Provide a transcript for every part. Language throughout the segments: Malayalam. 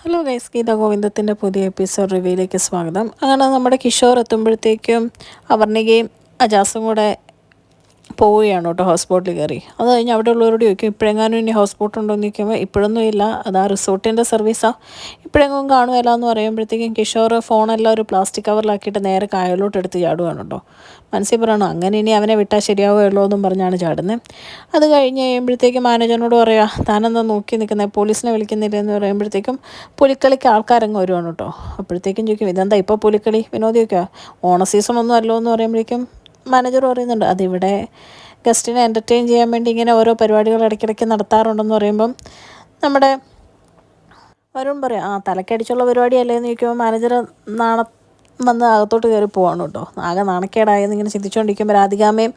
ഹലോ ഗൈസ്, ഗീത ഗോവിന്ദത്തിൻ്റെ പുതിയ എപ്പിസോഡ് റിവ്യൂയിലേക്ക് സ്വാഗതം. അങ്ങനെ നമ്മുടെ കിഷോർ എത്തുമ്പോഴത്തേക്കും അപർണികയും അജാസും കൂടെ പോവുകയാണ് കേട്ടോ, ഹൗസ് ബോട്ടിൽ കയറി. അത് കഴിഞ്ഞ് അവിടെ ഉള്ളവരോട് ചോദിക്കും ഇപ്പോഴെങ്ങാനും ഇനി ഹൗസ് ബോട്ട് ഉണ്ടോ എന്ന് ചോദിക്കുമ്പോൾ ഇപ്പോഴൊന്നും ഇല്ല, അതാ റിസോർട്ടിൻ്റെ സർവീസാണ്, ഇപ്പോഴെങ്ങും കാണുമല്ല എന്ന് പറയുമ്പോഴത്തേക്കും കിഷോർ ഫോണെല്ലാം ഒരു പ്ലാസ്റ്റിക് കവറിലാക്കിയിട്ട് നേരെ കായലോട്ട് എടുത്ത് ചാടുകയാണ് കേട്ടോ. മനസ്സിൽ പറയണോ അങ്ങനെ ഇനി അവനെ വിട്ടാൽ ശരിയാവുകയുള്ളൂ എന്നും പറഞ്ഞാണ് ചാടുന്നത്. അത് കഴിഞ്ഞ് കഴിയുമ്പോഴത്തേക്കും മാനേജറിനോട് പറയാം താനെന്താ നോക്കി നിൽക്കുന്നത്, പോലീസിനെ വിളിക്കുന്നില്ല എന്ന് പറയുമ്പോഴത്തേക്കും പുലിക്കളിക്ക് ആൾക്കാരങ്ങ് വരുവാണ് കേട്ടോ. അപ്പോഴത്തേക്കും ചോദിക്കും ഇതെന്താ ഇപ്പോൾ പുലിക്കളി വിനോദി വയ്ക്കുക, ഓണ സീസണൊന്നും അല്ലോ എന്ന് പറയുമ്പോഴേക്കും മാനേജർ പറയുന്നുണ്ട് അതിവിടെ ഗസ്റ്റിനെ എൻ്റർടൈൻ ചെയ്യാൻ വേണ്ടി ഇങ്ങനെ ഓരോ പരിപാടികൾ ഇടയ്ക്കിടയ്ക്ക് നടത്താറുണ്ടെന്ന് പറയുമ്പം നമ്മുടെ വരുൺ പറയും തലക്കടിച്ചുള്ള പരിപാടിയല്ലേ എന്ന് ചോദിക്കുമ്പോൾ മാനേജർ വന്ന് അകത്തോട്ട് കയറി പോവാണ് കേട്ടോ. ആകെ നാണക്കേടായെന്ന് ഇങ്ങനെ ചിന്തിച്ചുകൊണ്ടിരിക്കുമ്പോൾ രാധികാമ്മയും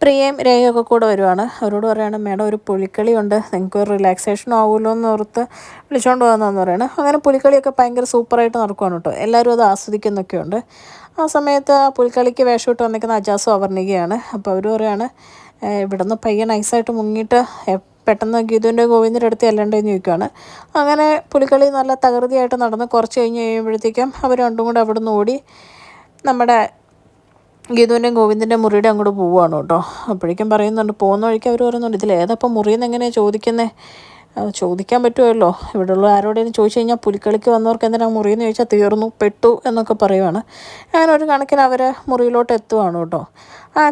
പ്രിയയും രേഖയൊക്കെ കൂടെ വരുവാണ്. അവരോട് പറയുകയാണ് മേഡം ഒരു പുലിക്കളിയുണ്ട്, നിങ്ങൾക്ക് ഒരു റിലാക്സേഷൻ ആവുമല്ലോ എന്ന് ഓർത്ത് വിളിച്ചുകൊണ്ട് പോകുന്നതെന്ന് പറയുന്നത്. അങ്ങനെ പുലിക്കളിയൊക്കെ ഭയങ്കര സൂപ്പറായിട്ട് നടക്കുവാണ് കേട്ടോ. എല്ലാവരും അത് ആസ്വദിക്കുന്നൊക്കെയുണ്ട്. ആ സമയത്ത് ആ പുലിക്കളിക്ക് വേഷം ഇട്ട് വന്നിരിക്കുന്ന അജാസും അപർണികയാണ്. അപ്പോൾ അവർ പറയുകയാണ് ഇവിടെ നിന്ന് പയ്യെ നൈസായിട്ട് മുങ്ങിയിട്ട് പെട്ടെന്ന് ഗീതുവിൻ്റെ ഗോവിന്ദൻ്റെ അടുത്ത് ചെല്ലണ്ടേന്ന് ചോദിക്കുകയാണ്. അങ്ങനെ പുലിക്കളി നല്ല തകൃതിയായിട്ട് നടന്ന് കുറച്ച് കഴിഞ്ഞ് കഴിയുമ്പോഴത്തേക്കും അവർ രണ്ടും കൂടെ അവിടെ നിന്ന് ഓടി നമ്മുടെ ഗീതുവിൻ്റെയും ഗോവിന്ദൻ്റെ മുറിയുടെ അങ്ങോട്ട് പോവുകയാണ് കേട്ടോ. അപ്പോഴേക്കും പറയുന്നുണ്ട്, പോകുന്ന വഴിക്ക് അവർ പറയുന്നുണ്ട് ഇതിലേതപ്പം മുറിയെന്ന് എങ്ങനെയാണ് ചോദിക്കുന്നത്, ചോദിക്കാൻ പറ്റുമല്ലോ, ഇവിടെയുള്ള ആരോടെങ്കിലും ചോദിച്ചു കഴിഞ്ഞാൽ പുലിക്കളിക്ക് വന്നവർക്ക് എന്തിനാണ് മുറിയെന്ന് ചോദിച്ചാൽ തീർന്നു പെട്ടു എന്നൊക്കെ പറയുവാണ്. അങ്ങനെ ഒരു കണക്കിന് അവർ മുറിയിലോട്ട് എത്തുവാണ് കേട്ടോ.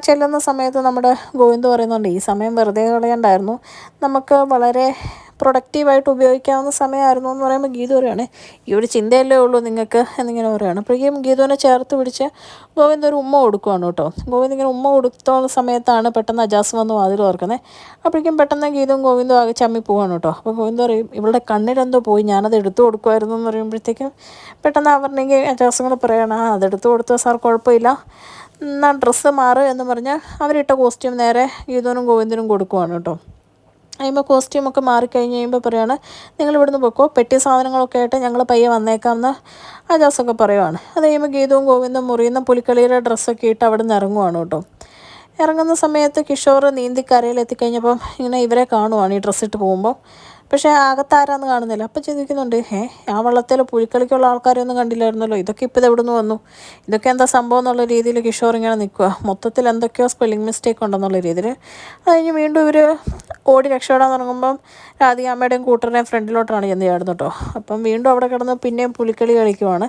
ചെല്ലുന്ന സമയത്ത് നമ്മുടെ ഗോവിന്ദ് പറയുന്നുണ്ട് ഈ സമയം വെറുതെ കളയണ്ടായിരുന്നു, നമുക്ക് വളരെ പ്രൊഡക്റ്റീവായിട്ട് ഉപയോഗിക്കാവുന്ന സമയമായിരുന്നു എന്ന് പറയുമ്പോൾ ഗീതു പറയുകയാണ് ഈ ഒരു ചിന്തയല്ലേ ഉള്ളൂ നിങ്ങൾക്ക് എന്നിങ്ങനെ പറയുകയാണ്. അപ്പോഴേക്കും ഗീതുവിനെ ചേർത്ത് പിടിച്ച് ഗോവിന്ദ് ഒരു ഉമ്മ കൊടുക്കുവാണ് കേട്ടോ. ഗോവിന്ദ് ഇങ്ങനെ ഉമ്മ കൊടുത്തുള്ള സമയത്താണ് പെട്ടെന്ന് അജാസ് വന്ന് വാതിൽ ഓർക്കുന്നത്. അപ്പോഴേക്കും പെട്ടെന്ന് ഗീതുവും ഗോവിന്ദും ആകെ ചമ്മി പോവാണ് കേട്ടോ. അപ്പോൾ ഗോവിന്ദ് പറയും ഇവളുടെ കണ്ണിലെന്തോ പോയി, ഞാനത് എടുത്തു കൊടുക്കുമായിരുന്നു എന്ന് പറയുമ്പോഴത്തേക്കും പെട്ടെന്ന് അപർണിക അജാസും കൂടെ പറയുകയാണ് അതെടുത്ത് കൊടുത്തോ സാർ, കുഴപ്പമില്ല, എന്നാൽ ഡ്രസ്സ് മാറ് എന്ന് പറഞ്ഞ് അവരിട്ട കോസ്റ്റ്യൂം നേരെ ഗീതുവിനും ഗോവിന്ദനും കൊടുക്കുവാണ് കേട്ടോ. കഴിയുമ്പോൾ കോസ്റ്റ്യൂമൊക്കെ മാറിക്കഴിഞ്ഞ് കഴിയുമ്പോൾ പറയുകയാണ് നിങ്ങൾ ഇവിടുന്ന് പൊക്കോ, പെട്ടി സാധനങ്ങളൊക്കെ ആയിട്ട് ഞങ്ങൾ പയ്യെ വന്നേക്കാമെന്ന് അജാസൊക്കെ പറയുവാണ്. അത് കഴിയുമ്പോൾ ഗീതവും ഗോവിന്ദും മുറിയുന്ന പുലിക്കളിയുടെ ഡ്രസ്സൊക്കെ ഇട്ട് അവിടെ നിന്ന് ഇറങ്ങുവാണ് കേട്ടോ. ഇറങ്ങുന്ന സമയത്ത് കിഷോർ നീന്തിക്കരയിലെത്തിക്കഴിഞ്ഞപ്പം ഇങ്ങനെ ഇവരെ കാണുവാണ് ഈ ഡ്രസ്സിട്ട് പോകുമ്പോൾ. പക്ഷേ അകത്താരാന്ന് കാണുന്നില്ല. അപ്പം ചിന്തിക്കുന്നുണ്ട് ആ വള്ളത്തിൽ പുലിക്കളിക്കുള്ള ആൾക്കാരെയൊന്നും കണ്ടില്ലായിരുന്നല്ലോ, ഇതൊക്കെ ഇപ്പോൾ ഇതെവിടെ നിന്ന് വന്നു, ഇതൊക്കെ എന്താ സംഭവം എന്നുള്ള രീതിയിൽ കിഷോർ ഇങ്ങനെ നിൽക്കുക. മൊത്തത്തിൽ എന്തൊക്കെയോ സ്പെല്ലിംഗ് മിസ്റ്റേക്ക് ഉണ്ടെന്നുള്ള രീതിയിൽ. അത് കഴിഞ്ഞ് വീണ്ടും ഇവർ ഓടി രക്ഷപ്പെടാൻ തുടങ്ങുമ്പം രാധികാമ്മയുടെയും കൂട്ടരുടെയും ഫ്രണ്ടിലോട്ടാണ് ചെന്ന് ചാടുന്നത് കേട്ടോ. അപ്പം വീണ്ടും അവിടെ കിടന്ന് പിന്നെയും പുലിക്കളി കളിക്കുവാണ്.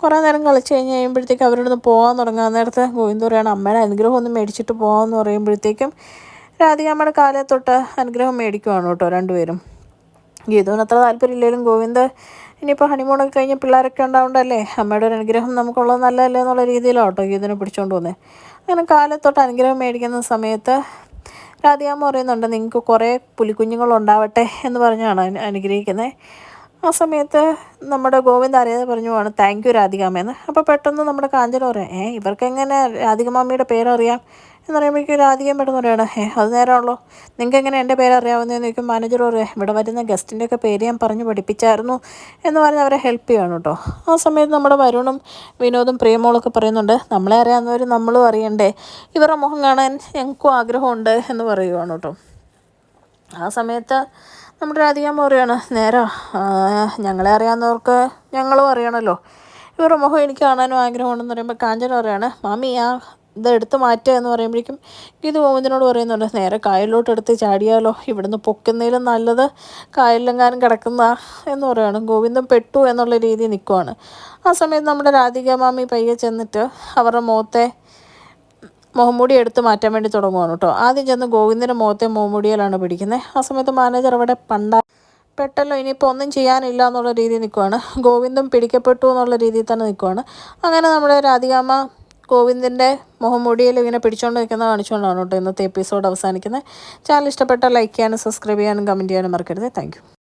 കുറേ നേരം കളിച്ച് കഴിഞ്ഞ് കഴിയുമ്പോഴത്തേക്കും അവരുടെ നിന്ന് പോകാൻ തുടങ്ങാൻ നേരത്തെ ഗോവിന്ദ് പറയാണ് അമ്മയുടെ അനുഗ്രഹം ഒന്ന് മേടിച്ചിട്ട് പോകാമെന്ന് പറയുമ്പോഴത്തേക്കും രാധികാമ്മയുടെ കാലേ തൊട്ട് അനുഗ്രഹം മേടിക്കുവാണ് കേട്ടോ രണ്ടുപേരും. ഗീതുവിന് അത്ര താല്പര്യമില്ലെങ്കിലും ഗോവിന്ദ് ഇനിയിപ്പോൾ ഹണിമൂണൊക്കെ കഴിഞ്ഞ് പിള്ളേരൊക്കെ ഉണ്ടാവുണ്ടല്ലേ അമ്മയുടെ ഒരു അനുഗ്രഹം നമുക്കുള്ളത് നല്ലതല്ലേ എന്നുള്ള രീതിയിലാണ് കേട്ടോ ഗീതുവിനെ പിടിച്ചുകൊണ്ട് പോകുന്നത്. അങ്ങനെ കാലത്തൊട്ട് അനുഗ്രഹം മേടിക്കുന്ന സമയത്ത് രാധികാമ്മ പറയുന്നുണ്ട് നിങ്ങൾക്ക് കുറേ പുലിക്കുഞ്ഞുങ്ങളുണ്ടാവട്ടെ എന്ന് പറഞ്ഞാണ് അനുഗ്രഹിക്കുന്നത്. ആ സമയത്ത് നമ്മുടെ ഗോവിന്ദ് അറിയാതെ പറഞ്ഞു പോവാണ് താങ്ക് യു രാധികാമ്മയെന്ന്. അപ്പോൾ പെട്ടെന്ന് നമ്മുടെ കാഞ്ചന പറയാം ഇവർക്ക് എങ്ങനെ രാധികമാമ്മിയുടെ പേരറിയാം എന്ന് പറയുമ്പോഴേക്കും രാധികയും പെട്ടെന്ന് പറയുകയാണ് അത് നേരമാണല്ലോ, നിങ്ങൾക്ക് എങ്ങനെ എൻ്റെ പേരറിയാവുന്നതെന്ന് ചോദിക്കും. മാനേജർ പറയാം ഇവിടെ വരുന്ന ഗസ്റ്റിൻ്റെയൊക്കെ പേര് ഞാൻ പറഞ്ഞു പഠിപ്പിച്ചായിരുന്നു എന്ന് പറഞ്ഞ് അവരെ ഹെൽപ്പ് ചെയ്യണം കേട്ടോ. ആ സമയത്ത് നമ്മുടെ വരുണും വിനോദും പ്രിയമോളൊക്കെ പറയുന്നുണ്ട് നമ്മളെ അറിയാവുന്നവർ നമ്മളും അറിയണ്ടേ, ഇവരുടെ മുഖം കാണാൻ ഞങ്ങൾക്കും ആഗ്രഹമുണ്ട് എന്ന് പറയുവാണ് കേട്ടോ. ആ സമയത്ത് നമ്മുടെ രാധികാമ്മ പറയുകയാണ് നേരെ ഞങ്ങളെ അറിയാവുന്നവർക്ക് ഞങ്ങളും അറിയണമല്ലോ, ഇവരുടെ മുഖം എനിക്ക് കാണാനും ആഗ്രഹമുണ്ടെന്ന് പറയുമ്പോൾ കാഞ്ചന പറയുകയാണ് മാമി ഇത് എടുത്ത് മാറ്റുക എന്ന് പറയുമ്പോഴേക്കും ഇത് ഗോവിന്ദനോട് പറയുന്നുണ്ട് നേരെ കായലിലോട്ട് എടുത്ത് ചാടിയാലോ, ഇവിടുന്ന് പൊക്കുന്നതിലും നല്ലത് കായലിലെങ്ങാനും കിടക്കുന്ന എന്ന് പറയുകയാണ്. ഗോവിന്ദൻ പെട്ടു എന്നുള്ള രീതിയിൽ നിൽക്കുവാണ്. ആ സമയത്ത് നമ്മുടെ രാധിക മാമി പയ്യെ ചെന്നിട്ട് അവരുടെ മുഖംമൂടി എടുത്ത് മാറ്റാൻ വേണ്ടി തുടങ്ങുവാണ് കേട്ടോ. ആദ്യം ചെന്ന് ഗോവിന്ദൻ്റെ മുഖത്തെ മുഖംമൂടിയിലാണ് പിടിക്കുന്നത്. ആ സമയത്ത് മാനേജർ അവിടെ പെട്ടല്ലോ ഇനിയിപ്പോൾ ഒന്നും ചെയ്യാനില്ല എന്നുള്ള രീതിയിൽ നിൽക്കുവാണ്. ഗോവിന്ദൻ പിടിക്കപ്പെട്ടു എന്നുള്ള രീതിയിൽ തന്നെ നിൽക്കുവാണ്. അങ്ങനെ നമ്മുടെ രാധികാമ്മ ഗോവിന്ദൻ്റെ മുഖംമൂടിയിൽ ഇങ്ങനെ പിടിച്ചുകൊണ്ട് നിൽക്കുന്നത് കാണിച്ചുകൊണ്ടാണ് കേട്ടോ ഇന്നത്തെ എപ്പിസോഡ് അവസാനിക്കുന്നത്. ചാനൽ ഇഷ്ടപ്പെട്ടാൽ ലൈക്ക് ചെയ്യാനും സബ്സ്ക്രൈബ് ചെയ്യാനും കമൻറ്റ് ചെയ്യാനും മറക്കരുത്. Thank you.